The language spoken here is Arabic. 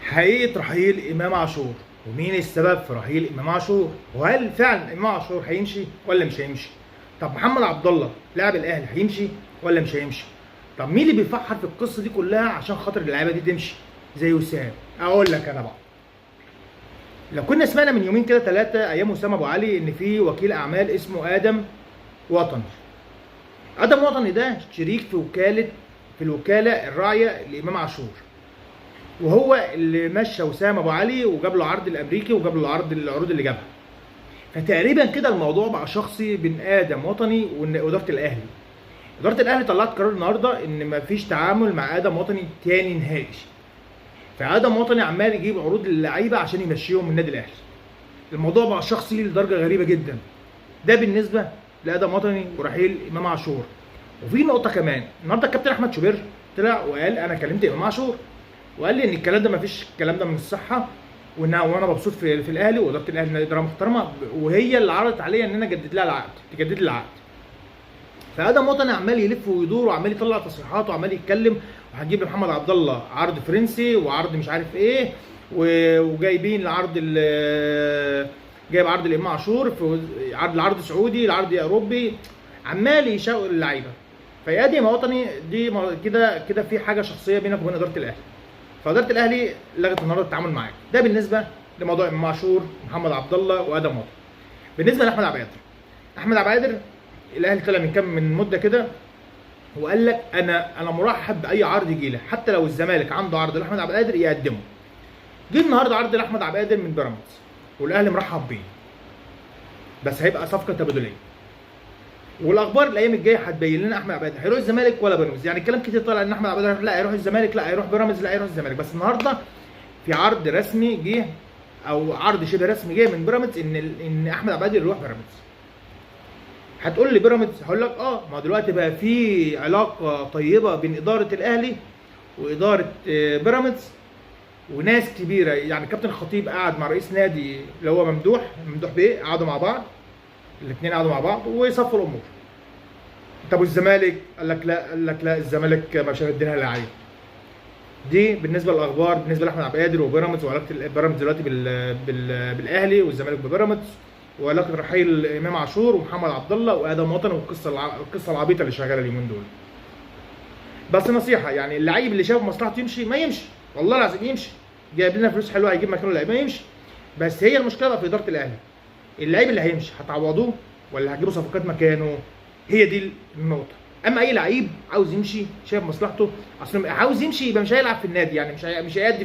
حقيقة رحيل إمام عاشور، ومين السبب في رحيل إمام عاشور؟ وهل فعلا إمام عاشور هيمشي ولا مش هيمشي؟ طب محمد عبد الله لاعب الأهلي هيمشي ولا مش هيمشي؟ طب مين اللي بيفحر في القصة دي كلها عشان خاطر اللعيبة دي تمشي؟ زي وسام. أقول لك أنا بقى. لو كنا سمعنا من يومين كده 3 أيام وسام أبو علي إن في وكيل أعمال اسمه آدم وطني. آدم وطني ده شريك في الوكالة الراعية لإمام عاشور. وهو اللي مشى وسام ابو علي وجاب له عرض الامريكي وجاب له العروض اللي جابها. فتقريبا كده الموضوع بقى شخصي بين ادم وطني واداره الاهلي. اداره الاهلي طلعت قرار النهارده ان مفيش تعامل مع ادم وطني تاني نهائي. فادم وطني عمال يجيب عروض للعيبه عشان يمشيهم من النادي الاهلي. الموضوع بقى شخصي لدرجه غريبه جدا. ده بالنسبه لادم وطني ورحيل امام عاشور. وفي نقطه كمان، النهارده الكابتن احمد شوبير طلع وقال انا كلمت امام عاشور وقال لي ان الكلام ده مفيش، الكلام ده من الصحه، وانا مبسوط في الاهلي واداره الاهلي اداره محترمه، وهي اللي عرضت عليا ان انا اجدد لها العقد، تجدد لي العقد. فادم وطني عمال يلف ويدور وعمال يطلع تصريحات وعمال يتكلم، وهتجيب لمحمد عبد الله عرض فرنسي وعرض مش عارف ايه، وجايبين العرض جايب عرض لامام عاشور في العرض سعودي، العرض اوروبي، عمال يشاور اللعيبه. فيا دي وطني دي كده في حاجه شخصيه بينك وبين اداره الاهلي. فاداره الاهلي لغت النهارده التعامل معاك. ده بالنسبه لموضوع امام عاشور، محمد عبد الله وادم وطني. بالنسبه لاحمد عبد القادر، احمد عبد القادر الاهلي طلع من مده كده وقال لك انا مرحب باي عرض يجي لي، حتى لو الزمالك عنده عرض لاحمد عبد القادر يقدمه. جه النهارده عرض لاحمد عبد القادر من بيراميدز والاهلي مرحب بيه، بس هيبقى صفقه تبادليه. والاخبار الايام الجايه هتبين لنا احمد عبد القادر هيروح الزمالك ولا بيراميدز. يعني الكلام كتير طالع ان احمد عبد القادر لا هيروح الزمالك، لا هيروح بيراميدز، لا هيروح الزمالك. بس النهارده في عرض رسمي جه، او عرض شبه رسمي جه من بيراميدز ان احمد عبد القادر يروح بيراميدز. هتقول لي بيراميدز، هقول لك ما دلوقتي بقى في علاقه طيبه بين اداره الاهلي واداره بيراميدز وناس كبيره. يعني كابتن الخطيب قعد مع رئيس نادي اللي هو ممدوح بيه، قعدوا مع بعض الاثنين، قعدوا مع بعض وصفوا الامور. طب والزمالك؟ قال لك لا الزمالك مش هنديلها للعيب. دي بالنسبه للاخبار بالنسبه لاحمد عبد القادر وبيراميدز، وعلاقه بيراميدز دلوقتي بالاهلي والزمالك ببيراميدز، وعلاقه رحيل امام عاشور ومحمد عبد الله وادم وطني، والقصه العبيطه اللي شغاله اليومين دول. بس نصيحه، يعني اللعيب اللي شايف مصلحته يمشي ما يمشي، والله العظيم يمشي. جايب لنا فلوس حلوه هيجيب مكانه لعيب ما يمشي. بس هي المشكله بقى في اداره الاهلي. اللعيب اللي هيمشي هتعوضوه ولا هتجيبوا صفقات مكانه؟ هي دي النقطه. اما اي لعيب عاوز يمشي شايف مصلحته، اصل عاوز يمشي يبقى مش هيلعب في النادي، يعني مش هيأدي في